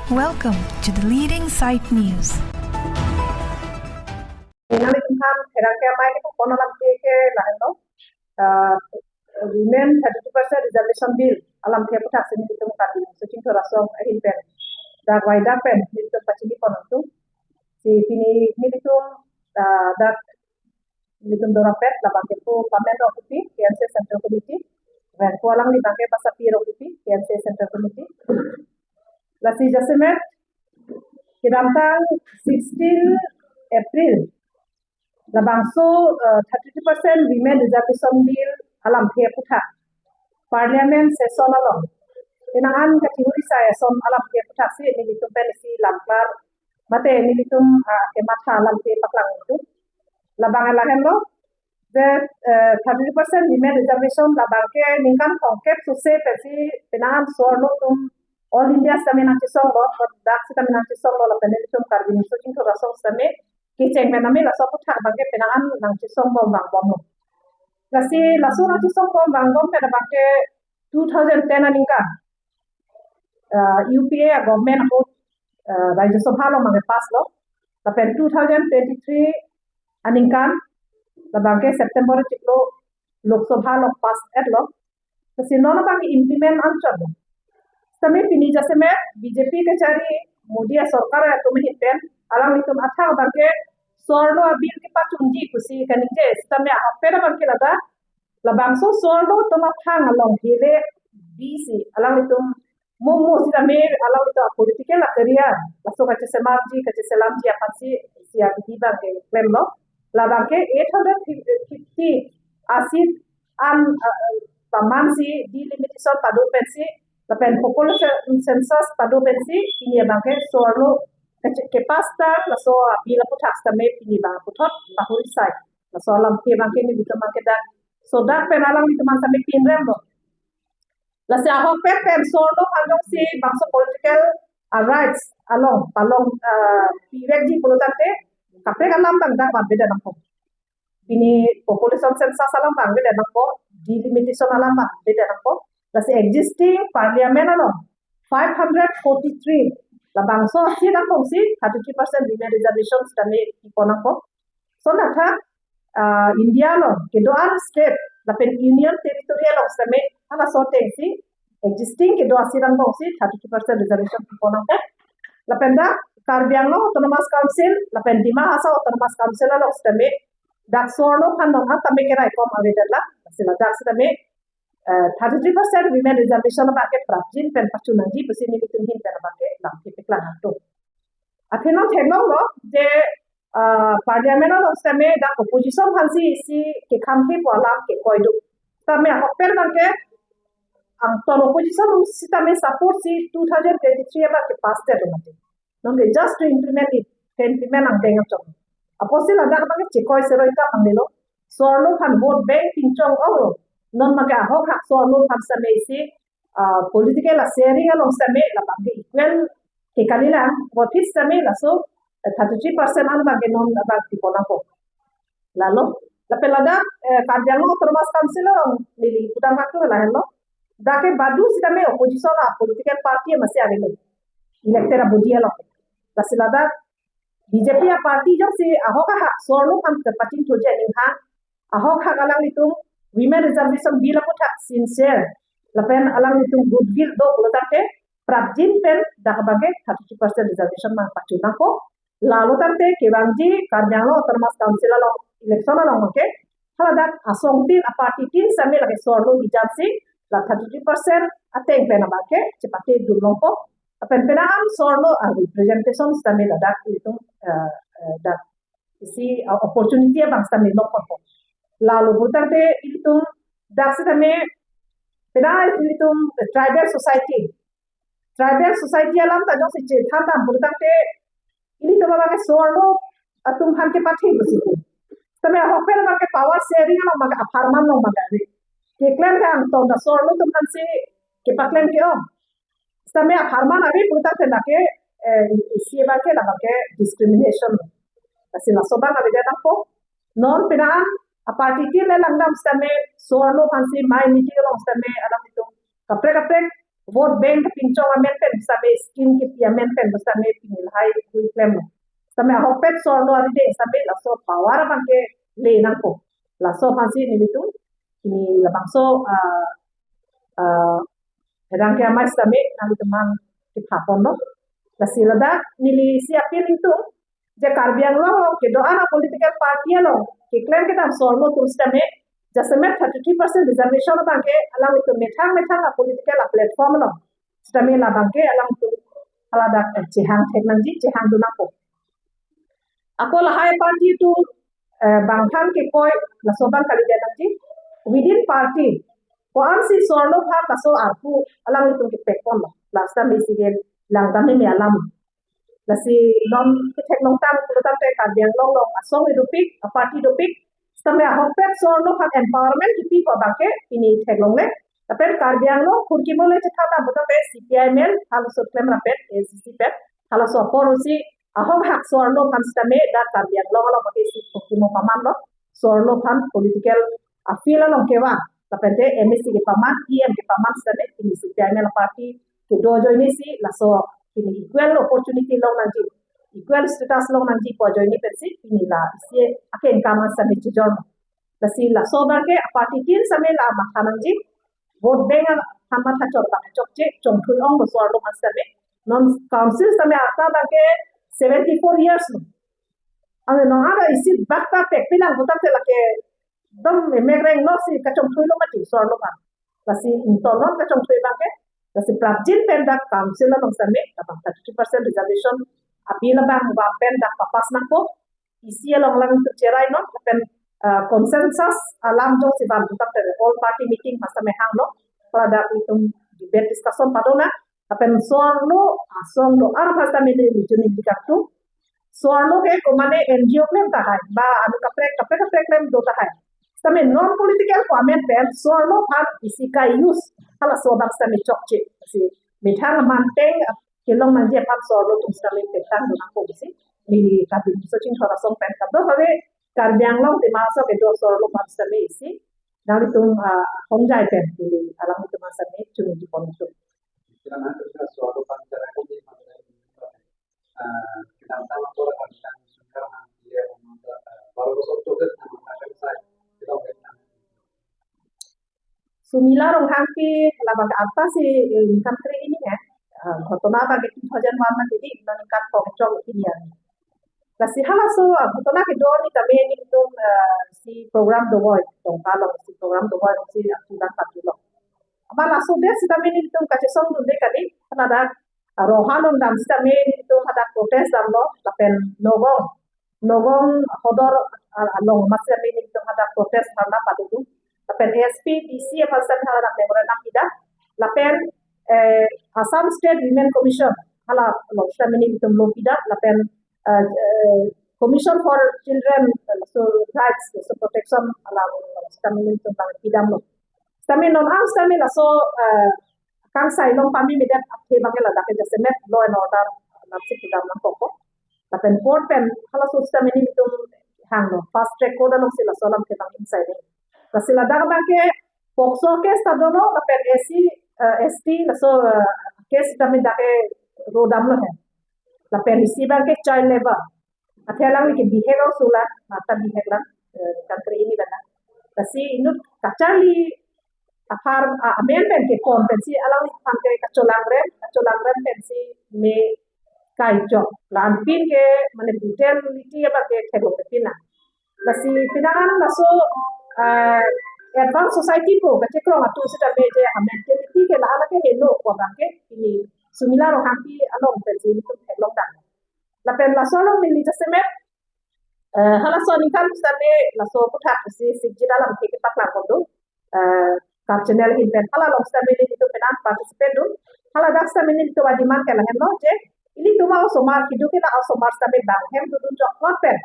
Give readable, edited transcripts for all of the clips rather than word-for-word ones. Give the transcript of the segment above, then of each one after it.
Welcome to the Leading Sight News. Inali Tuhan, kerangka mai ni kono lam ke laheno. Women 32% reservation bill alam ke putak sini itu mukadi. Sucing tu rasong ahin pen. Dak wai dak pen itu pacini kono tu. Si pini itu dak itu dorapet la bangke tu pamen okupi KNC Central Committee. Dan kualang ni bangke pasapi okupi KNC Central Committee. La si jasemet kidamtang 16 April la bangso 32% women reservation bill alam ke putak parliament session along tinangan kategori saya som alam ke putak si ni litum pensi lampar mate ni litum ke matha alam ke paklang itu la bangal lahen lo the 32% women reservation la bangke ningkan kongkep suse pensi tinangan sorlo tum all India stamina chisong lo dak stamina chisong lo la penelitum karbini so chinto rasong stame kiceng menami la sopu thak bangke penangan nang chisong bom bang bom no lasi lasu nang chisong bom bang bom pena bangke 2010 aningka UPA government ko Rajya Sabha lo mange pass lo la pen 2023 aningkan la bangke September chiklo Lok Sabha lo pass et lo lasi nono bangke implement anchor lo तमें पिनी जैसे में बीजेपी के चारी मोदी सरकार है तुम्हें हितें अलग नहीं तुम अच्छा बंके सोर्लो अभी के पास चुंजी कुसी कनिजे तमें आप बंके लगा लबांसो सोर्लो तुम अच्छा अलग हिले बीसी अलग नहीं तुम मोमो सी तमें अलग नहीं तो पॉलिटिकल करियर लसो कच्चे समाज जी कच्चे सलाम जी अपन सी सियासी बंके क्लेम लो लबांके 850 आसित an pamansi di limitation padu pensi lapen population census padu pensi ini bangke soarlo ke pasta la so bila putak stame ini bang putot bahuri sai la so lam ke bangke ni bitu bangke da so dak penalang bitu man same pinrem lo la se ahok pen soarlo handong si bangso political rights along pirek di pulutate kapre kalam bang dak beda nampo ini population census alam bang beda nampo delimitation alam bang beda nampo lasi existing parliament along 543 la bangso si na kongsi 33% women reservations kami iponang ko so natha India lo kedoan state la pen union territorial of kami ala so tengsi existing kedoa siran kongsi 33% reservation iponang ko la penda Karbiang lo autonomous council la pen Dima Hasa autonomous council lo kami dak sorlo khandong ha tame kerai kom avedala sila dak kami 33% women reservation bake prapjin pen pachunanji besi ni bitin hin pen bake lam ke pekla nato atheno thenglo lo je parliament lo same da opposition hansi si ke khamke polam ke koidu tame hopper bake ang to opposition si tame support si 2023 ba ke pass te mate nonge just to implement it implement ang deng chong aposil ada bake chikoi seroita pangelo sorlo khan vote bank pinchong oro non maga ho hak so lo ham same si political sharing along same la bangge equal ke kalila office same la so 33% an bangge non ba tipona ko lalo la pelada Karbiang autonomous council lili udang hakto la hello dake badu sitame opposition la political party masih ave lo elected body lo la silada BJP ya party jo si ahok hak so lo ham pacing thoje ning ha ahok hak alang itu women reservation bill ko tak sincere lapen alang itu goodwill do bulate prabjin pen dak bage 32% reservation ma pachuna ko lalu tante kebangji Karbiang lo autonomous council lo election lo oke hala dak asong tin party tin same lage sorlo hijabsi la 33% ateng pen bage cepate dulong ko apen penam sorlo representation same la dak itu dak isi opportunity bang same lo ko lalu butante itu daksitame pena itu tribal society alam ta jong se thanda butante ini to baga sorlo atum han ke pathi busiku tame hopper ma ke power sharing alam ma farman no ma gari ke klan ka to da sorlo tum han se ke paklen ke om tame farman abi butante na ke isi ba ke la ke discrimination asila soba na beda ko non pena party ti le langdam stame sorlo fansi mai meeting lo stame alam itu kapre vote bank pincong amendment sabe scheme ki amendment sabe pinil hai kui claim sabe hopet so no ari de sabe la so power banke le nang ko la so phansi ni tu ini la bangso rangke amai sabe nang teman ki phapon no la silada nili si apil itu je karbiang lo ke do ana political party lo ki claim kita so no tu sabe jasame 33% reservation banke alang itu methang a political platform lo sabe la banke alang tu alada cehang teknologi cehang dunako ako la hai party tu bangthang ke koi la soban kali denanji within party ko ansi sorno pha kaso arpu alang itu ke pekon last time isigen lang dami me alam lasi non ke teknologi tam kutam te karbiang long asong edupik a party dupik sabe hopet sorno pha empowerment ki ko bangke ini teknologi tapi karbiang lo kurki mole chata buta pe CPIML halo so claim rapet ACC pet halo so porosi ahok hak sorno kan stame da karbiang lo mate si pokimo paman lo sorno kan political afila lo kewa tapi de MSC ke paman EM ke paman stame ini CPIML party ke dojo ini si la so ini equal opportunity lo nanti equal status lo nanti po jo ini pensi ini la si aken kama stame chijon la si la so ba ke party tin same la makhananji vote bank hama thachor ba chokche chongthui ong bo sorno kan stame non council same ata ba ke 74 years ane no ada isi bakta tek pilang butam te lake dom megreng no si kachong thui lo mati sor lo kan lasi intolon kachong thui bangke lasi prajin pendak council lo same tapang 30% reservation apila bang ba pendak papas nako isi long lang tu cerai no pen consensus alam jo si ban butam te all party meeting masame hang no pada itum debate discussion padona apen sorno asong ara phasta mele juni dikatu sorno ke komane NGO claim ta hai ba anu kapre claim do ta hai tame non political comment pen sorno phat isika use hala so bang stame chokche si mithang manteng kelong manje phat sorno tum stame petang do na ko si ni kapi searching thora song pen kabdo habe karbiang long te maso ke do sorno phat stame isi dari tum hongjai pen ni alam tu masame chuni di kontu Karena kita suatu pancara ini kita sama orang yang sekarang dia baru besok juga akan saya kita berikan. Sumila rong hampi labang apa sih country ini ya घटना बागे 2001 में jadi meningkat pokcong ini ya kasi halaso घटना के दौर ni tame ni tum si program do boy tong kalong si program do boy si aturan patulo abala so des tame ni tum kache song dunde kali ada rohalon dam tame ni tum ada protest dam lo tapen nogong hodor along masya ni tum ada protest hala padu tapen ASP DC apa san hala memorandum ida lapen Assam State Women Commission hala lobsta mini tum lopida lapen Commission for Children so rights so protection ala lobsta mini tum pidam lo stami non ang stami la so kang sai long pami medan aphe bangela da ke jasemet law and order napsi pidam na poko lapen court pen hala so stami ni tum hang no fast track code lo sila solam ke bang inside la sila da ba ke pokso ke stadono lapen ST so case tami dake rodam lo hai la pen receiver ke child labor athela ke behavior sula mata behavior country ini bana kasi inut kacali afar amendment ke kompensi alang pan ke kacolang rem pensi me kaijo lan pin ke mane detail liti apa ke thego pina lasi pinangan laso advance society pro kache kro atu sita meje mentality ke la ala ke hello ko banke ini sumila ro hampi along pensi ni tum hello dan la pen la solo ni jasemet hala so ni kan sane la so putat si sijira lam ke pakla kondo kapchannel in pen hala long same ni tum penan participate do hala dak same ni to wadiman ke la hello je ini tuma so mar kidu ke na so mar same bang hem do jo pen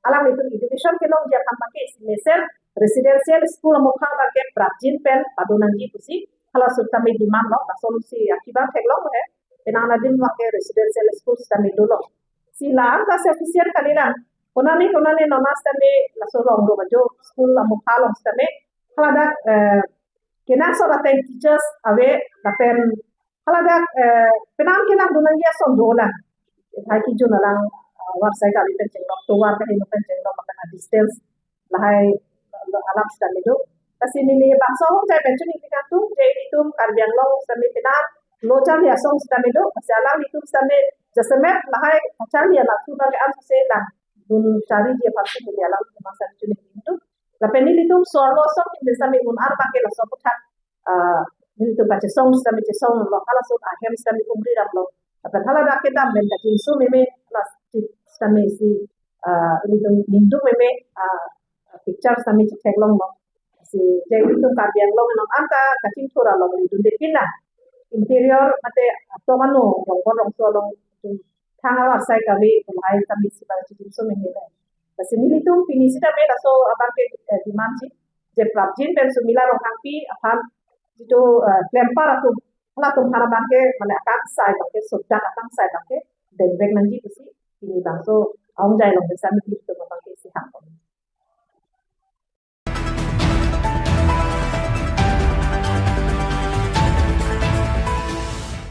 alang itu education ke long je kam ke mesel residential school mukha ba ke prajin pen padunanji pusi hala sutame demand lo solusi akiba theglo hai penana din wa ke residential school same do lo sila ka sufficient kalilan konani nonas tame la so long do jo school la mukha lo same hala da kena so da teachers ave da pen Kalau dah penam kita dunang ya som dolan. Hai ki jun lang website kami penceng dok tuar kan ini penceng dok makan distance lahai alam sudah itu. Kasi nili bangsa hong jai penceng ini kan tu jai itu karbiang long sami penam local ya som sudah itu. Kasi alam itu sami jasemet lahai acal ya lah tu bagi am selan dun cari dia pasti di alam masa jun itu. Lapen nili tu solo som ini sami un arba ke la soputan nili tu baca som sami song lo kalau so ahem sami umri ram lo. Tapi kalau dah kita benda jinsu meme plus sami si ini tu mintu meme picture sami cek long lo si jadi itu karbiang long nong anta kacing thora long itu dekina interior mate tongano long so long thang awak sai kami mulai kami si pada jinsu meme le. Tapi ini tu finish dah mela so abang ke demand si je prabjin pen sumila long hangpi apam itu lempar atau Kalau tuh harap bangke mana akan sai bangke sudah akan sai bangke dan bag nanti tu sih ini bangso awam jai long bisa mikir tu